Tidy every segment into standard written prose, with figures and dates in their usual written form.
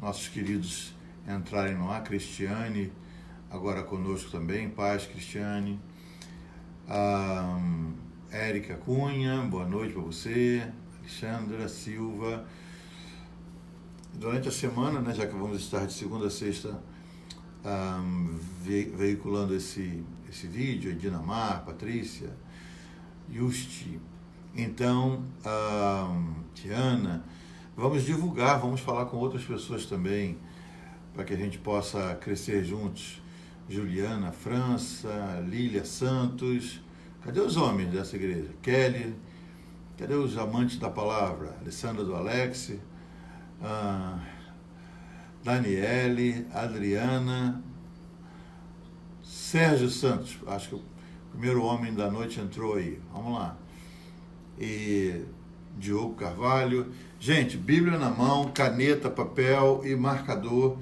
nossos queridos entrarem no ar. Cristiane, agora conosco também. Paz, Cristiane. Érica Cunha, boa noite para você. Alexandra Silva. Durante a semana, né, já que vamos estar de segunda a sexta veiculando esse vídeo, Dinamar, Patrícia, Yusti, então, Tiana, vamos divulgar, vamos falar com outras pessoas também, para que a gente possa crescer juntos. Juliana França, Lília Santos, cadê os homens dessa igreja? Kelly, cadê os amantes da palavra? Alessandra do Alex, Daniele, Adriana, Sérgio Santos, acho que o primeiro homem da noite entrou aí, vamos lá. E Diogo Carvalho. Gente, Bíblia na mão, caneta, papel e marcador.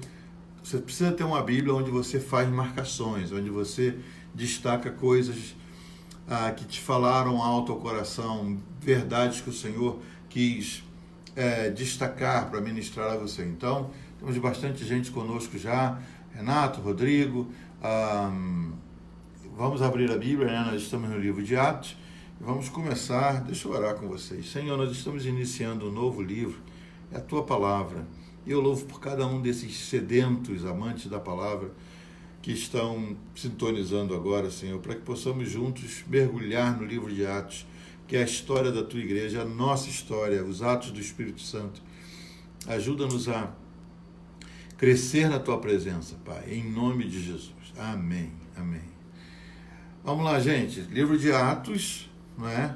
Você precisa ter uma Bíblia onde você faz marcações, onde você destaca coisas que te falaram alto ao coração, verdades que o Senhor quis destacar para ministrar a você. Então, temos bastante gente conosco já. Renato, Rodrigo. Vamos abrir a Bíblia, né? Nós estamos no livro de Atos. Vamos começar, deixa eu orar com vocês. Senhor, nós estamos iniciando um novo livro, é a Tua Palavra. E eu louvo por cada um desses sedentos amantes da Palavra que estão sintonizando agora, Senhor, para que possamos juntos mergulhar no livro de Atos, que é a história da Tua Igreja, a nossa história, os atos do Espírito Santo. Ajuda-nos a crescer na Tua presença, Pai, em nome de Jesus. Amém, amém. Vamos lá, gente, livro de Atos, não é?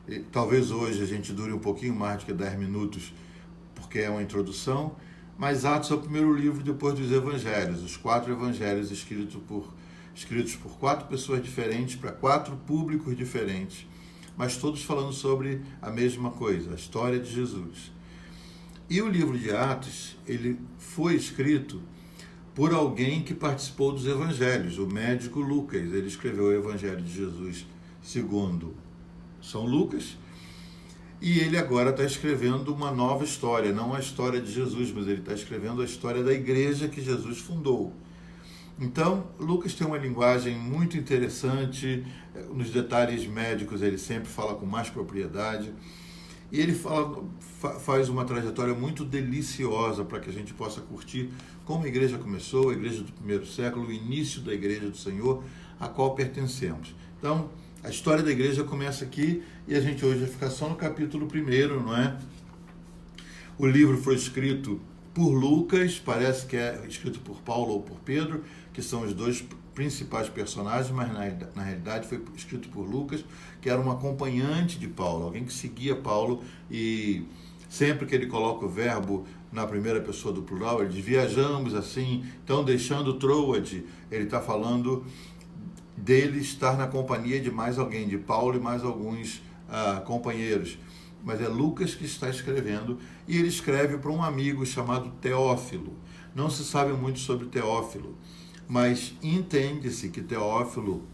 E talvez hoje a gente dure um pouquinho mais do que 10 minutos, porque é uma introdução, mas Atos é o primeiro livro depois dos evangelhos, os 4 evangelhos escritos por 4 pessoas diferentes, para 4 públicos diferentes, mas todos falando sobre a mesma coisa, a história de Jesus. E o livro de Atos, ele foi escrito por alguém que participou dos evangelhos, o médico Lucas. Ele escreveu o Evangelho de Jesus segundo São Lucas, e ele agora está escrevendo uma nova história, não a história de Jesus, mas ele está escrevendo a história da igreja que Jesus fundou. Então, Lucas tem uma linguagem muito interessante, nos detalhes médicos ele sempre fala com mais propriedade, e ele faz uma trajetória muito deliciosa para que a gente possa curtir como a igreja começou, a igreja do primeiro século, o início da igreja do Senhor, a qual pertencemos. Então, a história da igreja começa aqui e a gente hoje vai ficar só no capítulo 1, não é? O livro foi escrito por Lucas, parece que é escrito por Paulo ou por Pedro, que são os dois principais personagens, mas na realidade foi escrito por Lucas, que era um acompanhante de Paulo, alguém que seguia Paulo, e sempre que ele coloca o verbo na primeira pessoa do plural, ele diz viajamos assim, então deixando Troade, ele está falando dele estar na companhia de mais alguém, de Paulo e mais alguns companheiros. Mas é Lucas que está escrevendo, e ele escreve para um amigo chamado Teófilo. Não se sabe muito sobre Teófilo, mas entende-se que Teófilo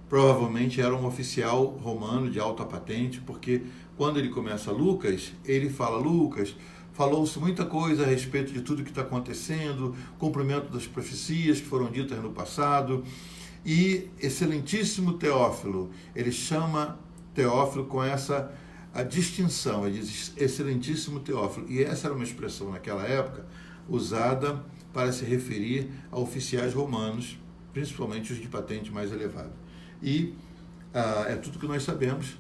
provavelmente era um oficial romano de alta patente, porque quando ele começa Lucas, ele fala, Lucas, falou-se muita coisa a respeito de tudo que está acontecendo, cumprimento das profecias que foram ditas no passado, e excelentíssimo Teófilo, ele chama Teófilo com essa a distinção, ele diz excelentíssimo Teófilo, e essa era uma expressão naquela época usada para se referir a oficiais romanos, principalmente os de patente mais elevada. E é tudo que nós sabemos.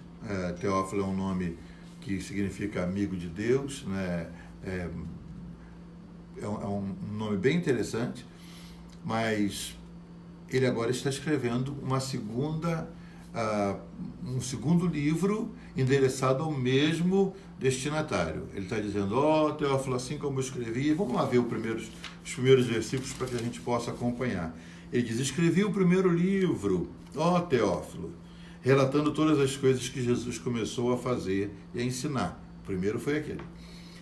Teófilo é um nome que significa amigo de Deus, né? É um nome bem interessante, mas ele agora está escrevendo um segundo livro endereçado ao mesmo destinatário. Ele está dizendo, Teófilo, assim como eu escrevi, vamos lá ver os primeiros versículos para que a gente possa acompanhar. Ele diz, escrevi o primeiro livro, Teófilo, relatando todas as coisas que Jesus começou a fazer e a ensinar. O primeiro foi aquele.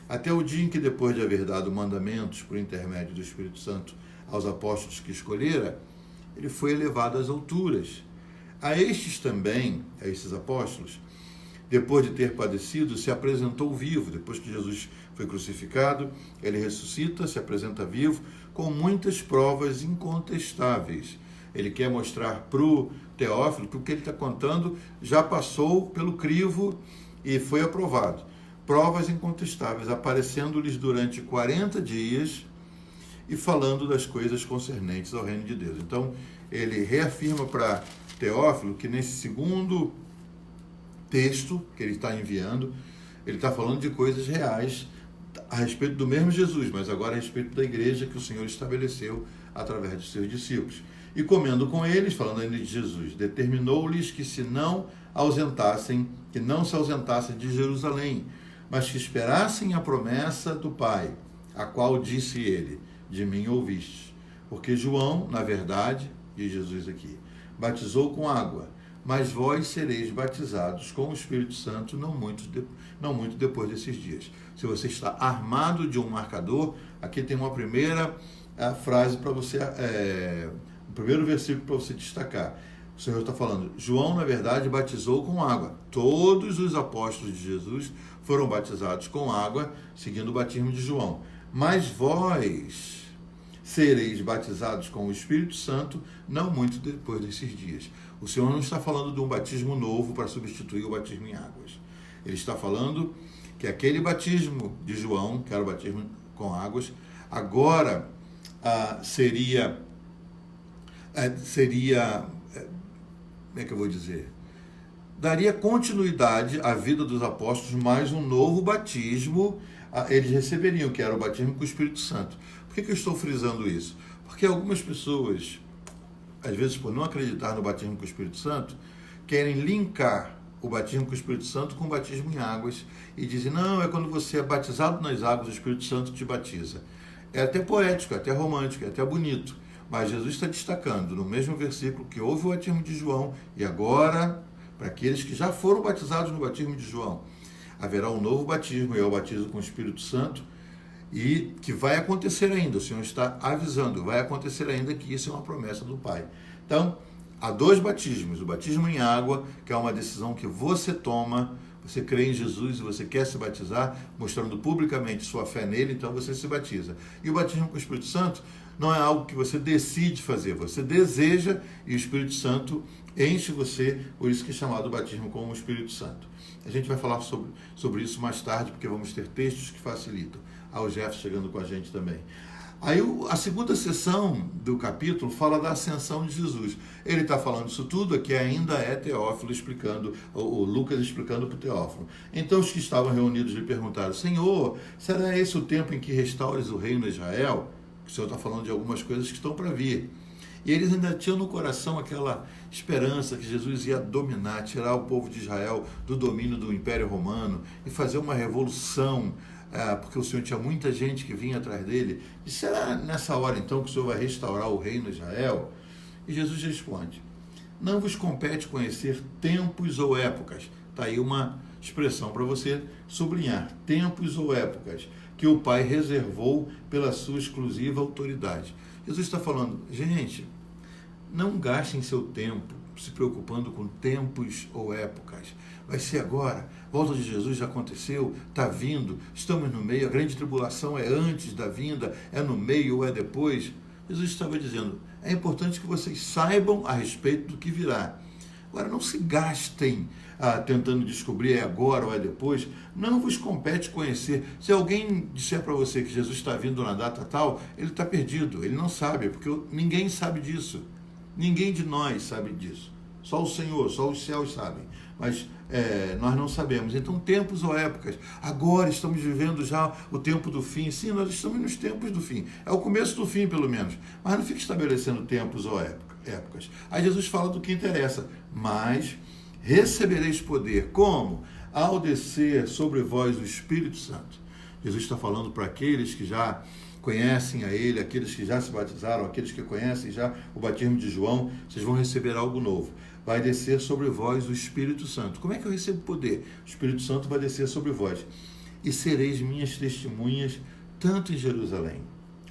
Até o dia em que, depois de haver dado mandamentos por intermédio do Espírito Santo aos apóstolos que escolhera, ele foi elevado às alturas. A estes também, a esses apóstolos, depois de ter padecido, se apresentou vivo. Depois que Jesus foi crucificado, ele ressuscita, se apresenta vivo, com muitas provas incontestáveis. Ele quer mostrar para o Teófilo que o que ele está contando já passou pelo crivo e foi aprovado. Provas incontestáveis, aparecendo-lhes durante 40 dias e falando das coisas concernentes ao reino de Deus. Então, ele reafirma para Teófilo que nesse segundo texto que ele está enviando, ele está falando de coisas reais a respeito do mesmo Jesus, mas agora a respeito da igreja que o Senhor estabeleceu através dos seus discípulos. E comendo com eles, falando ainda de Jesus, determinou-lhes que não se ausentassem de Jerusalém, mas que esperassem a promessa do Pai, a qual disse ele, de mim ouvistes. Porque João, na verdade, diz Jesus aqui, batizou com água, mas vós sereis batizados com o Espírito Santo não muito depois desses dias. Se você está armado de um marcador, aqui tem uma primeira frase para você, o primeiro versículo para você destacar. O Senhor está falando, João, na verdade, batizou com água. Todos os apóstolos de Jesus foram batizados com água, seguindo o batismo de João. Mas vós sereis batizados com o Espírito Santo não muito depois desses dias. O Senhor não está falando de um batismo novo para substituir o batismo em águas. Ele está falando que aquele batismo de João, que era o batismo com águas, agora seria, como é que eu vou dizer? Daria continuidade à vida dos apóstolos, mais um novo batismo eles receberiam, que era o batismo com o Espírito Santo. Por que eu estou frisando isso? Porque algumas pessoas, às vezes por não acreditar no batismo com o Espírito Santo, querem linkar o batismo com o Espírito Santo com o batismo em águas e dizem, não, é quando você é batizado nas águas, o Espírito Santo te batiza. É até poético, é até romântico, é até bonito, mas Jesus está destacando no mesmo versículo que houve o batismo de João e agora, para aqueles que já foram batizados no batismo de João, haverá um novo batismo, e é o batismo com o Espírito Santo, e que vai acontecer ainda, o Senhor está avisando, vai acontecer ainda, que isso é uma promessa do Pai. Então, há dois batismos, o batismo em água, que é uma decisão que você toma, você crê em Jesus e você quer se batizar, mostrando publicamente sua fé nele, então você se batiza. E o batismo com o Espírito Santo não é algo que você decide fazer, você deseja e o Espírito Santo enche você, por isso que é chamado batismo com o Espírito Santo. A gente vai falar sobre isso mais tarde, porque vamos ter textos que facilitam. O Jeff chegando com a gente também. Aí a segunda sessão do capítulo fala da ascensão de Jesus. Ele está falando isso tudo, aqui ainda é Teófilo explicando, o Lucas explicando para o Teófilo. Então os que estavam reunidos lhe perguntaram, Senhor, será esse o tempo em que restaures o reino de Israel? O Senhor está falando de algumas coisas que estão para vir. E eles ainda tinham no coração aquela esperança que Jesus ia dominar, tirar o povo de Israel do domínio do Império Romano e fazer uma revolução, porque o Senhor tinha muita gente que vinha atrás dele. E será nessa hora então que o Senhor vai restaurar o reino de Israel? E Jesus responde, não vos compete conhecer tempos ou épocas. Está aí uma expressão para você sublinhar, tempos ou épocas, que o Pai reservou pela sua exclusiva autoridade. Jesus está falando, gente, não gastem seu tempo se preocupando com tempos ou épocas. Vai ser agora, a volta de Jesus já aconteceu, está vindo, estamos no meio, a grande tribulação é antes da vinda, é no meio ou é depois. Jesus estava dizendo, é importante que vocês saibam a respeito do que virá. Agora, não se gastem tentando descobrir é agora ou é depois, não vos compete conhecer. Se alguém disser para você que Jesus está vindo na data tal, ele está perdido, ele não sabe, porque ninguém sabe disso. Ninguém de nós sabe disso. Só o Senhor, só os céus sabem. Mas nós não sabemos. Então, tempos ou épocas. Agora estamos vivendo já o tempo do fim. Sim, nós estamos nos tempos do fim. É o começo do fim, pelo menos. Mas não fique estabelecendo tempos ou épocas. Aí Jesus fala do que interessa. Mas recebereis poder. Como? Ao descer sobre vós o Espírito Santo. Jesus está falando para aqueles que já conhecem a Ele, aqueles que já se batizaram, aqueles que conhecem já o batismo de João, vocês vão receber algo novo. Vai descer sobre vós o Espírito Santo. Como é que eu recebo poder? O Espírito Santo vai descer sobre vós. E sereis minhas testemunhas, tanto em Jerusalém,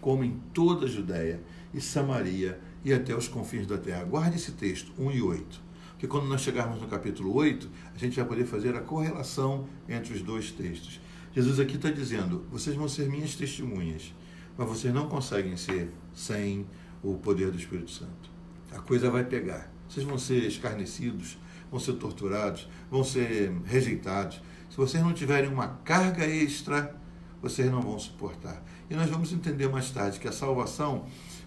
como em toda a Judéia e Samaria e até os confins da terra. Guarde esse texto, 1 e 8. que quando nós chegarmos no capítulo 8, a gente vai poder fazer a correlação entre os dois textos. Jesus aqui está dizendo, vocês vão ser minhas testemunhas, mas vocês não conseguem ser sem o poder do Espírito Santo. A coisa vai pegar. Vocês vão ser escarnecidos, vão ser torturados, vão ser rejeitados. Se vocês não tiverem uma carga extra, vocês não vão suportar. E nós vamos entender mais tarde que a salvação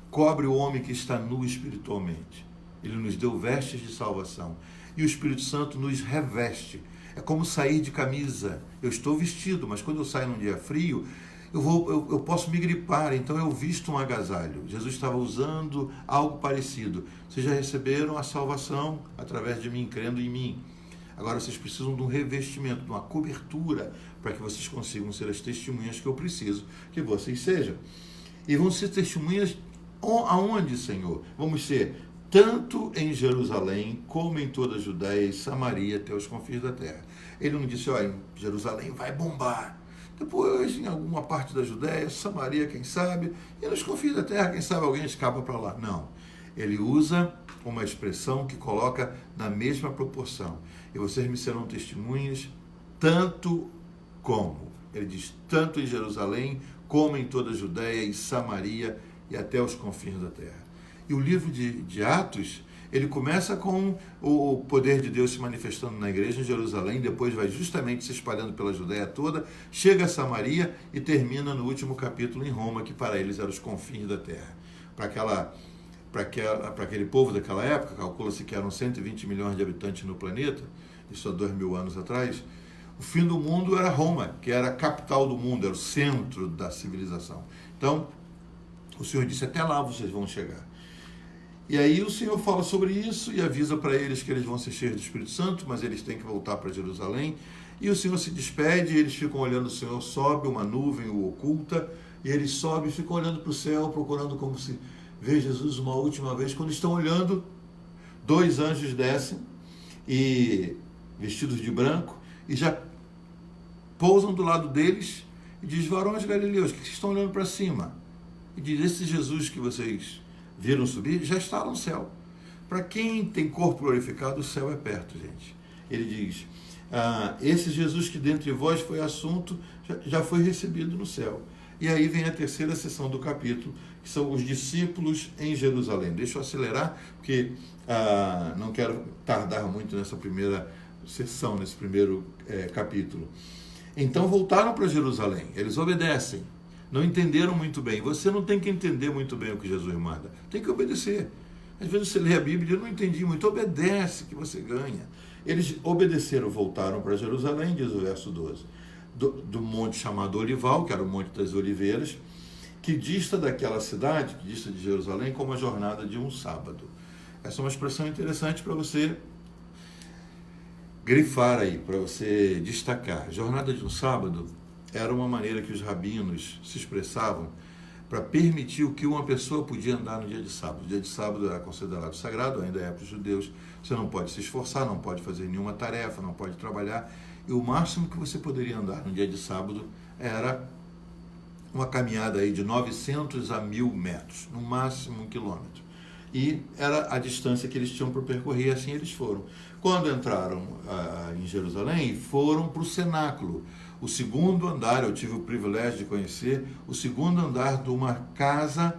cobre o homem que está nu espiritualmente. Ele nos deu vestes de salvação. E o Espírito Santo nos reveste. É como sair de camisa. Eu estou vestido, mas quando eu saio num dia frio, eu posso me gripar, então eu visto um agasalho. Jesus estava usando algo parecido. Vocês já receberam a salvação através de mim, crendo em mim. Agora vocês precisam de um revestimento, de uma cobertura, para que vocês consigam ser as testemunhas que eu preciso que vocês sejam. E vão ser testemunhas aonde, Senhor? Vamos ser tanto em Jerusalém, como em toda a Judéia e Samaria, até os confins da terra. Ele não disse, olha, Jerusalém vai bombar. Depois, em alguma parte da Judéia, Samaria, quem sabe, e nos confins da terra, quem sabe alguém escapa para lá. Não. Ele usa uma expressão que coloca na mesma proporção. E vocês me serão testemunhas tanto como. Ele diz, tanto em Jerusalém, como em toda a Judéia e Samaria e até os confins da terra. E o livro de Atos, ele começa com o poder de Deus se manifestando na igreja em Jerusalém, depois vai justamente se espalhando pela Judéia toda, chega a Samaria e termina no último capítulo em Roma, que para eles eram os confins da terra. Para aquele povo daquela época, calcula-se que eram 120 milhões de habitantes no planeta, isso há 2000 anos atrás, o fim do mundo era Roma, que era a capital do mundo, era o centro da civilização. Então, o Senhor disse, até lá vocês vão chegar. E aí o Senhor fala sobre isso e avisa para eles que eles vão ser cheios do Espírito Santo, mas eles têm que voltar para Jerusalém. E o Senhor se despede, e eles ficam olhando, o Senhor sobe, uma nuvem o oculta, e eles sobem e ficam olhando para o céu, procurando como se ver Jesus uma última vez. Quando estão olhando, 2 anjos descem, e vestidos de branco, e já pousam do lado deles, e diz, varões galileus, que estão olhando para cima? E diz, esse Jesus que vocês viram subir, já está no céu. Para quem tem corpo glorificado, o céu é perto, gente. Ele diz, esse Jesus que dentre vós foi assunto, já foi recebido no céu. E aí vem a terceira sessão do capítulo, que são os discípulos em Jerusalém. Deixa eu acelerar, porque não quero tardar muito nessa primeira sessão, nesse primeiro capítulo. Então voltaram para Jerusalém, eles obedecem. Não entenderam muito bem. Você não tem que entender muito bem o que Jesus manda. Tem que obedecer. Às vezes você lê a Bíblia e eu não entendi muito. Obedece que você ganha. Eles obedeceram, voltaram para Jerusalém, diz o verso 12. Do monte chamado Olival, que era o Monte das Oliveiras, que dista daquela cidade, que dista de Jerusalém, como a jornada de um sábado. Essa é uma expressão interessante para você grifar aí, para você destacar. Jornada de um sábado era uma maneira que os rabinos se expressavam para permitir o que uma pessoa podia andar no dia de sábado. O dia de sábado era considerado sagrado, ainda é para os judeus. Você não pode se esforçar, não pode fazer nenhuma tarefa, não pode trabalhar. E o máximo que você poderia andar no dia de sábado era uma caminhada aí de 900 a 1.000 metros, no máximo 1 quilômetro. E era a distância que eles tinham para percorrer, e assim eles foram. Quando entraram em Jerusalém, foram para o cenáculo, o segundo andar. Eu tive o privilégio de conhecer o segundo andar de uma casa,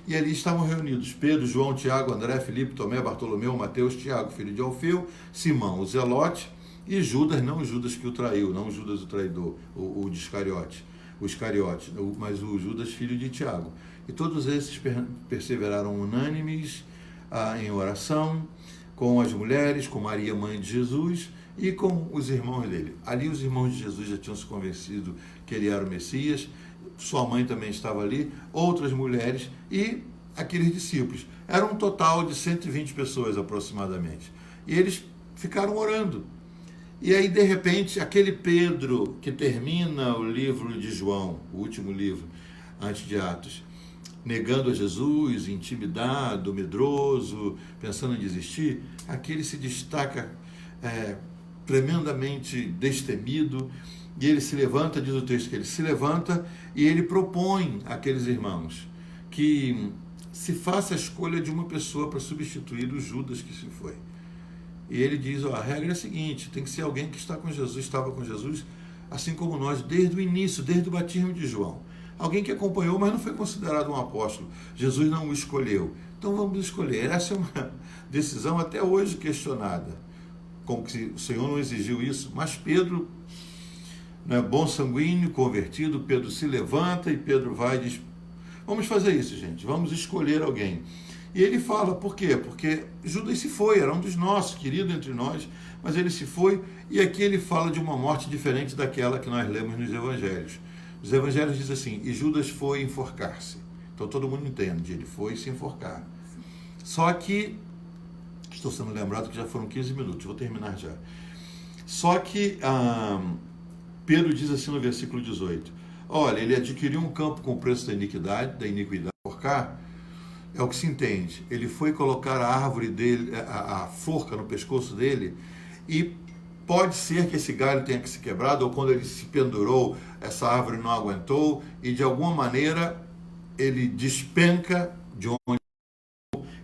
e ali estavam reunidos Pedro, João, Tiago, André, Filipe, Tomé, Bartolomeu, Mateus, Tiago, filho de Alfeu, Simão, o Zelote, e Judas, não o Judas que o traiu, não o Judas o traidor, o Iscariote, mas o Judas, filho de Tiago. E todos esses perseveraram unânimes em oração, com as mulheres, com Maria, mãe de Jesus, e com os irmãos dele. Ali os irmãos de Jesus já tinham se convencido que ele era o Messias, sua mãe também estava ali, outras mulheres e aqueles discípulos. Era um total de 120 pessoas aproximadamente. E eles ficaram orando. E aí, de repente, aquele Pedro que termina o livro de João, o último livro, antes de Atos, negando a Jesus, intimidado, medroso, pensando em desistir, aquele se destaca tremendamente destemido, e ele se levanta, diz o texto que ele se levanta, e ele propõe àqueles irmãos que se faça a escolha de uma pessoa para substituir o Judas que se foi. E ele diz, ó, a regra é a seguinte, tem que ser alguém que está com Jesus, estava com Jesus, assim como nós, desde o início, desde o batismo de João. Alguém que acompanhou, mas não foi considerado um apóstolo. Jesus não o escolheu. Então vamos escolher. Essa é uma decisão até hoje questionada. Como que o Senhor não exigiu isso, mas Pedro, né, bom sanguíneo, convertido, Pedro se levanta e Pedro vai e diz, vamos fazer isso, gente, vamos escolher alguém. E ele fala, por quê? Porque Judas se foi, era um dos nossos, querido entre nós, mas ele se foi, e aqui ele fala de uma morte diferente daquela que nós lemos nos evangelhos. Os evangelhos dizem assim, e Judas foi enforcar-se. Então todo mundo entende, ele foi se enforcar. Só que, estou sendo lembrado que já foram 15 minutos, vou terminar já. Só que Pedro diz assim no versículo 18, olha, ele adquiriu um campo com o preço da iniquidade, enforcar, é o que se entende. Ele foi colocar a árvore dele, a forca no pescoço dele, e pode ser que esse galho tenha que se quebrado, ou quando ele se pendurou, essa árvore não aguentou, e de alguma maneira ele despenca de onde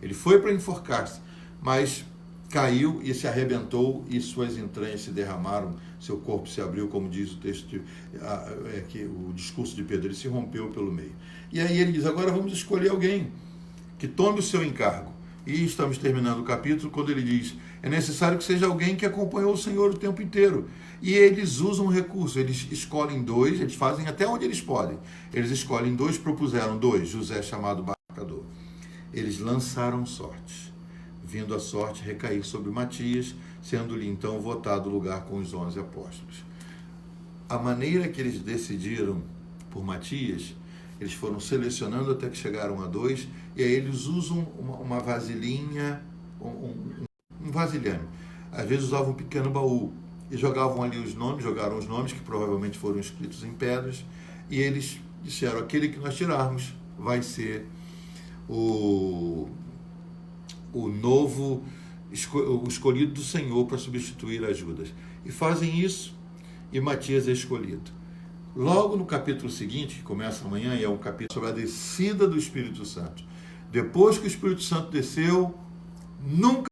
ele foi para enforcar-se, mas caiu e se arrebentou e suas entranhas se derramaram, seu corpo se abriu, como diz o texto, o discurso de Pedro, ele se rompeu pelo meio. E aí ele diz, agora vamos escolher alguém que tome o seu encargo. E estamos terminando o capítulo quando ele diz, é necessário que seja alguém que acompanhou o Senhor o tempo inteiro. E eles usam um recurso, eles escolhem dois, eles fazem até onde eles podem. Eles escolhem dois, propuseram dois, José chamado Barcador. Eles lançaram sorte, vindo a sorte recair sobre Matias, sendo-lhe então votado o lugar com os 11 apóstolos. A maneira que eles decidiram por Matias, eles foram selecionando até que chegaram a 2, e aí eles usam uma vasilhinha, um vasilhame. Às vezes usavam um pequeno baú e jogavam ali os nomes, jogaram os nomes que provavelmente foram escritos em pedras, e eles disseram, aquele que nós tirarmos vai ser o novo, o escolhido do Senhor para substituir a Judas. E fazem isso, e Matias é escolhido. Logo no capítulo seguinte, que começa amanhã, e é um capítulo sobre a descida do Espírito Santo. Depois que o Espírito Santo desceu, nunca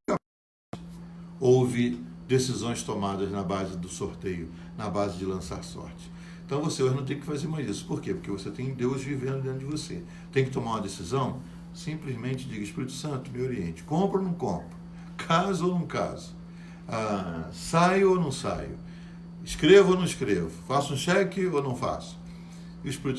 houve decisões tomadas na base do sorteio, na base de lançar sorte. Então você hoje não tem que fazer mais isso. Por quê? Porque você tem Deus vivendo dentro de você. Tem que tomar uma decisão? Simplesmente diga, Espírito Santo, me oriente. Compro ou não compro? Caso ou não caso? Saio ou não saio? Escrevo ou não escrevo? Faço um cheque ou não faço? E o Espírito